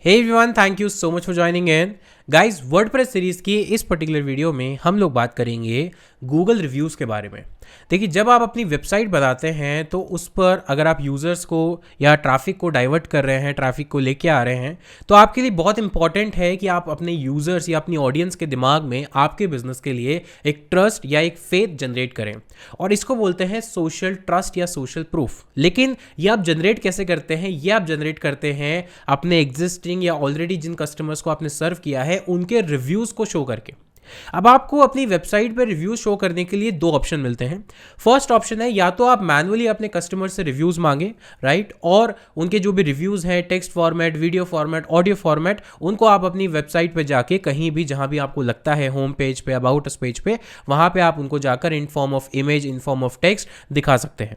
Hey everyone, thank you so much for joining in. Guys, WordPress series की इस particular video में हम लोग बात करेंगे गूगल रिव्यूज़ के बारे में। देखिए, जब आप अपनी वेबसाइट बनाते हैं तो उस पर अगर आप यूज़र्स को या ट्रैफिक को डाइवर्ट कर रहे हैं, ट्रैफिक को लेके आ रहे हैं, तो आपके लिए बहुत इंपॉर्टेंट है कि आप अपने यूज़र्स या अपनी ऑडियंस के दिमाग में आपके बिजनेस के लिए एक ट्रस्ट या एक फेथ जनरेट करें। और इसको बोलते हैं सोशल ट्रस्ट या सोशल प्रूफ। लेकिन ये आप जनरेट कैसे करते हैं? ये आप जनरेट करते हैं अपने एग्जिस्टिंग या ऑलरेडी जिन कस्टमर्स को आपने सर्व किया है उनके रिव्यूज़ को शो करके। अब आपको अपनी वेबसाइट पर रिव्यूज शो करने के लिए दो ऑप्शन मिलते हैं। फर्स्ट ऑप्शन है या तो आप मैनुअली अपने कस्टमर से रिव्यूज मांगे, राइट, और उनके जो भी रिव्यूज हैं text format, video format, audio format, उनको आप अपनी वेबसाइट पे जाके कहीं भी जहां भी आपको लगता है, होम पेज पे, अबाउट अस पेज पे, वहां पे आप उनको जाकर in form of image, in form of text दिखा सकते हैं।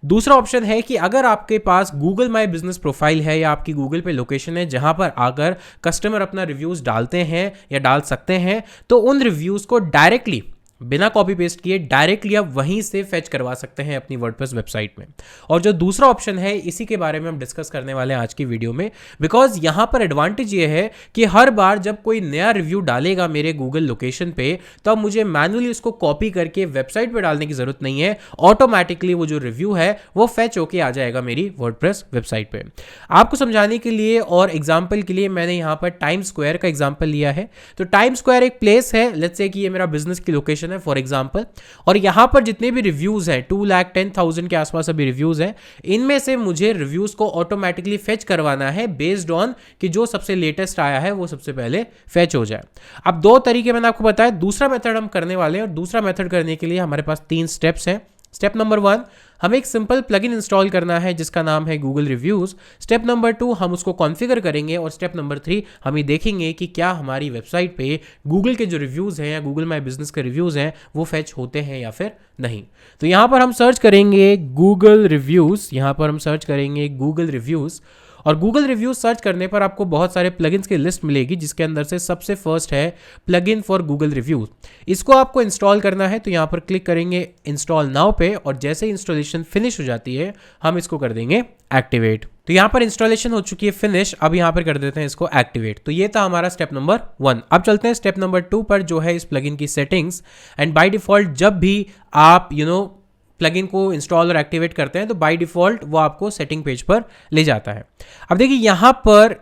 दूसरा ऑप्शन है कि अगर आपके पास गूगल माई बिजनेस प्रोफाइल है या आपकी गूगल पे लोकेशन है जहां पर आकर कस्टमर अपना रिव्यूज डालते हैं या डाल सकते हैं, तो उन रिव्यूज को डायरेक्टली बिना कॉपी पेस्ट किए डायरेक्टली आप वहीं से फेच करवा सकते हैं अपनी वर्डप्रेस वेबसाइट में। और जो दूसरा ऑप्शन है, इसी के बारे में हम डिस्कस करने वाले हैं आज की वीडियो में, बिकॉज यहां पर एडवांटेज ये है कि हर बार जब कोई नया रिव्यू डालेगा मेरे गूगल लोकेशन पे, तो अब मुझे मैनुअली उसको कॉपी करके वेबसाइट पे डालने की जरूरत नहीं है। ऑटोमेटिकली वो जो रिव्यू है वो फेच होके आ जाएगा मेरी वर्डप्रेस वेबसाइट पे। आपको समझाने के लिए और एग्जाम्पल के लिए मैंने यहाँ पर टाइम स्क्वायर का एग्जाम्पल लिया है। तो टाइम स्क्वायर एक प्लेस है, लेट्स से कि ये मेरा बिजनेस की लोकेशन है फॉर एग्जांपल, और यहां पर जितने भी रिव्यूज हैं 2,10,000 के आसपास अभी रिव्यूज हैं, इनमें से मुझे रिव्यूज को ऑटोमेटिकली फेच करवाना है बेस्ड ऑन कि जो सबसे लेटेस्ट आया है वो सबसे पहले फेच हो जाए। अब दो तरीके मैंने आपको बताया, दूसरा मेथड हम करने वाले हैं और दूसरा मेथड करने के लिए हमारे पास 3 स्टेप्स हैं। स्टेप नंबर 1, हमें एक सिंपल प्लगइन इंस्टॉल करना है जिसका नाम है गूगल रिव्यूज। स्टेप नंबर 2, हम उसको कॉन्फ़िगर करेंगे और स्टेप नंबर 3, हम ये देखेंगे कि क्या हमारी वेबसाइट पे गूगल के जो रिव्यूज हैं या गूगल माई बिजनेस के रिव्यूज हैं वो फेच होते हैं या फिर नहीं। तो यहां पर हम सर्च करेंगे गूगल रिव्यूज, यहां पर हम सर्च करेंगे गूगल रिव्यूज, और गूगल रिव्यूज सर्च करने पर आपको बहुत सारे प्लगइन्स की लिस्ट मिलेगी जिसके अंदर से सबसे फर्स्ट है प्लगइन फॉर गूगल रिव्यूज। इसको आपको इंस्टॉल करना है, तो यहाँ पर क्लिक करेंगे इंस्टॉल नाउ पे, और जैसे इंस्टॉलेशन फिनिश हो जाती है हम इसको कर देंगे एक्टिवेट। तो यहाँ पर इंस्टॉलेशन हो चुकी है फिनिश, अब यहाँ पर कर देते हैं इसको एक्टिवेट। तो ये था हमारा स्टेप नंबर 1। अब चलते हैं स्टेप नंबर 2 पर, जो है इस प्लगइन की सेटिंग्स। एंड बाय डिफॉल्ट जब भी आप प्लगइन को इंस्टॉल और एक्टिवेट करते हैं तो बाय डिफॉल्ट वो आपको सेटिंग पेज पर ले जाता है। अब देखिए यहाँ पर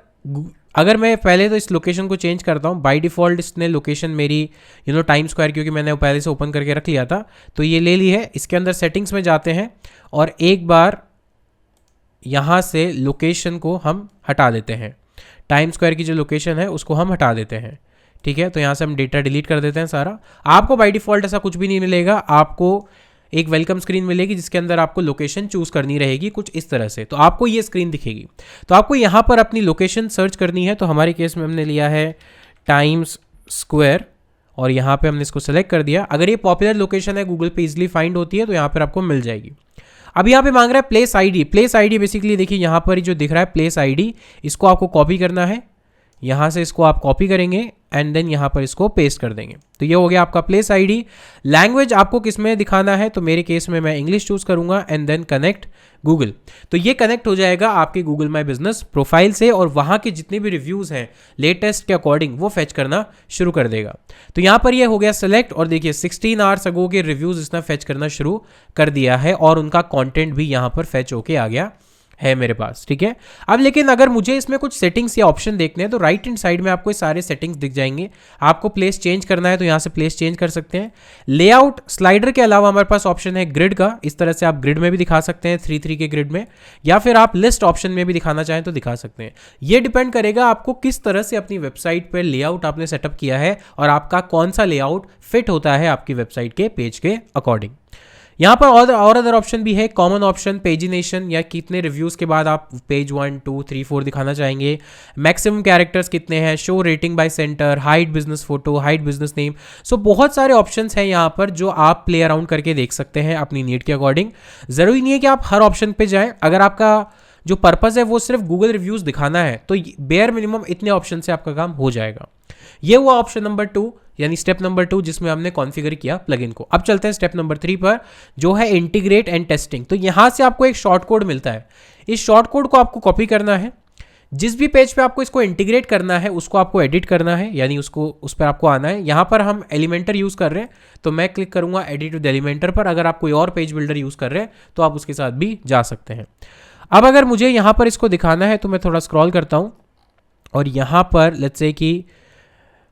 अगर मैं पहले तो इस लोकेशन को चेंज करता हूँ, बाय डिफॉल्ट इसने लोकेशन मेरी टाइम स्क्वायर, क्योंकि मैंने वो पहले से ओपन करके रख लिया था, तो ये ले ली है। इसके अंदर सेटिंग्स में जाते हैं और एक बार यहाँ से लोकेशन को हम हटा देते हैं। टाइम स्क्वायर की जो लोकेशन है उसको हम हटा देते हैं, ठीक है। तो यहाँ से हम डेटा डिलीट कर देते हैं सारा। आपको बाय डिफॉल्ट ऐसा कुछ भी नहीं मिलेगा, आपको एक वेलकम स्क्रीन मिलेगी जिसके अंदर आपको लोकेशन चूज करनी रहेगी कुछ इस तरह से। तो आपको ये स्क्रीन दिखेगी, तो आपको यहाँ पर अपनी लोकेशन सर्च करनी है। तो हमारे केस में हमने लिया है टाइम्स स्क्वायर और यहाँ पे हमने इसको सेलेक्ट कर दिया। अगर ये पॉपुलर लोकेशन है, गूगल पे इजीली फाइंड होती है, तो यहाँ पर आपको मिल जाएगी। अब यहाँ पे मांग रहा है place ID. Place ID basically देखिए यहाँ पर जो दिख रहा है प्लेस आईडी, इसको आपको कॉपी करना है। यहाँ से इसको आप कॉपी करेंगे एंड देन यहाँ पर इसको पेस्ट कर देंगे। तो ये हो गया आपका प्लेस आईडी। लैंग्वेज आपको किस में दिखाना है, तो मेरे केस में मैं इंग्लिश चूज करूंगा एंड देन कनेक्ट गूगल। तो ये कनेक्ट हो जाएगा आपके गूगल माई बिजनेस प्रोफाइल से और वहाँ के जितने भी रिव्यूज़ हैं लेटेस्ट के अकॉर्डिंग वो फेच करना शुरू कर देगा। तो यहाँ पर ये हो गया सेलेक्ट, और देखिए 16 आवर्स अगो के रिव्यूज़ इसने फेच करना शुरू कर दिया है और उनका कॉन्टेंट भी यहाँ पर फेच होके आ गया है मेरे पास, ठीक है। अब लेकिन अगर मुझे इसमें कुछ सेटिंग्स या ऑप्शन देखने हैं तो राइट हैंड साइड में आपको सारे सेटिंग्स दिख जाएंगे। आपको प्लेस चेंज करना है तो यहाँ से प्लेस चेंज कर सकते हैं। लेआउट स्लाइडर के अलावा हमारे पास ऑप्शन है ग्रिड का, इस तरह से आप ग्रिड में भी दिखा सकते हैं 3-3 के ग्रिड में, या फिर आप लिस्ट ऑप्शन में भी दिखाना चाहें तो दिखा सकते हैं। ये डिपेंड करेगा आपको किस तरह से अपनी वेबसाइट पर लेआउट आपने सेटअप किया है और आपका कौन सा लेआउट फिट होता है आपकी वेबसाइट के पेज के अकॉर्डिंग। यहाँ पर और अदर ऑप्शन भी है, कॉमन ऑप्शन, पेजिनेशन, या कितने रिव्यूज़ के बाद आप पेज 1, 2, 3, 4 दिखाना चाहेंगे, मैक्सिमम कैरेक्टर्स कितने हैं, show rating by centre, hide business photo, hide business name. So बहुत सारे ऑप्शंस हैं यहाँ पर जो आप प्ले अराउंड करके देख सकते हैं अपनी नीड के अकॉर्डिंग। ज़रूरी नहीं है कि आप हर ऑप्शन पे जाएं। अगर आपका जो पर्पज़ है वो सिर्फ गूगल रिव्यूज़ दिखाना है तो बेयर मिनिमम इतने ऑप्शन से आपका काम हो जाएगा। ये हुआ ऑप्शन नंबर 2, यानी स्टेप नंबर 2 जिसमें हमने कॉन्फ़िगर किया प्लगइन को। अब चलते हैं स्टेप नंबर 3 पर, जो है इंटीग्रेट एंड टेस्टिंग। तो यहाँ से आपको एक शॉर्ट कोड मिलता है, इस शॉर्ट कोड को आपको कॉपी करना है। जिस भी पेज पे आपको इसको इंटीग्रेट करना है उसको आपको एडिट करना है, यानी उसको उस पर आपको आना है। यहाँ पर हम एलिमेंटर यूज़ कर रहे हैं तो मैं क्लिक करूँगा एडिट विद एलिमेंटर पर। अगर आप कोई और पेज बिल्डर यूज़ कर रहे हैं तो आप उसके साथ भी जा सकते हैं। अब अगर मुझे यहाँ पर इसको दिखाना है तो मैं थोड़ा स्क्रॉल करता हूँ और यहाँ पर लेट्स से कि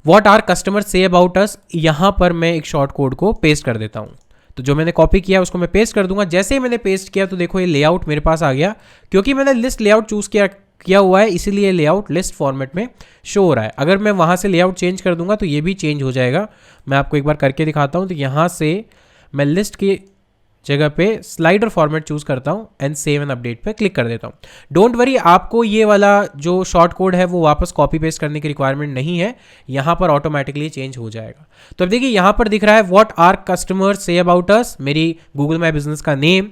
what are customer say about us, यहाँ पर मैं एक शॉर्ट कोड को पेस्ट कर देता हूँ। तो जो मैंने कॉपी किया उसको मैं पेस्ट कर दूंगा। जैसे ही मैंने पेस्ट किया तो देखो ये लेआउट मेरे पास आ गया, क्योंकि मैंने लिस्ट लेआउट चूज़ किया हुआ है, इसीलिए लेआउट लिस्ट फॉर्मेट में शो हो रहा है। अगर मैं वहाँ से लेआउट चेंज कर दूंगा तो ये भी चेंज हो जाएगा। मैं आपको एक बार करके दिखाता हूँ। तो यहाँ से मैं लिस्ट की जगह पे स्लाइडर फॉर्मेट चूज करता हूँ एंड सेव एंड अपडेट पे क्लिक कर देता हूँ। डोंट वरी, आपको ये वाला जो शॉर्ट कोड है वो वापस कॉपी पेस्ट करने की रिक्वायरमेंट नहीं है, यहाँ पर ऑटोमेटिकली चेंज हो जाएगा। तो अब देखिए यहाँ पर दिख रहा है what are customer say about us, मेरी गूगल माई बिजनेस का नेम,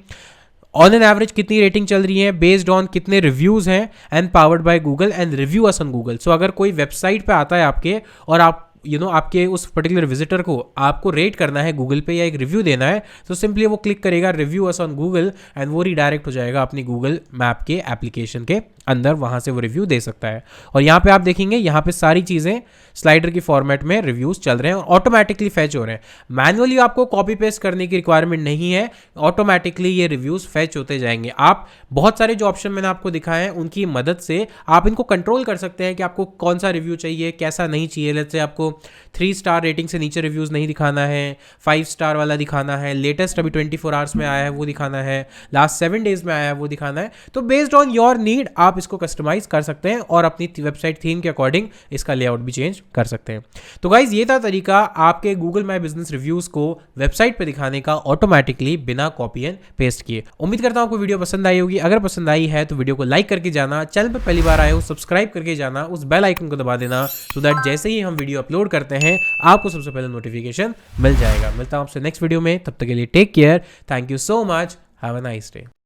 ऑन एन एवरेज कितनी रेटिंग चल रही है, बेस्ड ऑन कितने रिव्यूज हैं, and powered by Google and review us on Google. So अगर कोई वेबसाइट पे आता है आपके और आप आपके उस पर्टिकुलर विजिटर को आपको रेट करना है गूगल पे या एक रिव्यू देना है, तो सिंपली वो क्लिक करेगा review us on Google and वो रिडायरेक्ट हो जाएगा अपनी गूगल मैप के एप्लीकेशन के अंदर, वहाँ से वो रिव्यू दे सकता है। और यहाँ पे आप देखेंगे यहाँ पे सारी चीज़ें स्लाइडर की फॉर्मेट में रिव्यूज़ चल रहे हैं और ऑटोमेटिकली फैच हो रहे हैं। मैनुअली आपको कॉपी पेस्ट करने की रिक्वायरमेंट नहीं है, ऑटोमेटिकली ये रिव्यूज़ फैच होते जाएंगे। आप बहुत सारे जो ऑप्शन मैंने आपको दिखाए हैं उनकी मदद से आप इनको कंट्रोल कर सकते हैं कि आपको कौन सा रिव्यू चाहिए, कैसा नहीं चाहिए। लेट्स से आपको 3 स्टार रेटिंग से नीचे रिव्यूज़ नहीं दिखाना है, 5 स्टार वाला दिखाना है, लेटेस्ट अभी 24 आवर्स में आया है वो दिखाना है, लास्ट 7 डेज में आया है वो दिखाना है। तो बेस्ड ऑन योर नीड आप इसको कस्टमाइज कर सकते हैं और अपनी वेबसाइट थीम के अकॉर्डिंग इसका लेआउट भी चेंज कर सकते हैं। तो गाइज ये था तरीका आपके गूगल माई बिजनेस रिव्यूज को वेबसाइट पे दिखाने का ऑटोमेटिकली बिना कॉपी एंड पेस्ट किए। उम्मीद करता हूं आपको वीडियो पसंद आई होगी। अगर पसंद आई है तो वीडियो को लाइक करके जाना, चैनल पर पहली बार आए हो सब्सक्राइब करके जाना, उस बेल आइकन को दबा देना सो दैट जैसे ही हम वीडियो अपलोड करते हैं आपको सबसे पहले नोटिफिकेशन मिल जाएगा। मिलता हूं आपसे नेक्स्ट वीडियो में, तब तक के लिए take care, thank you so much, have a nice day.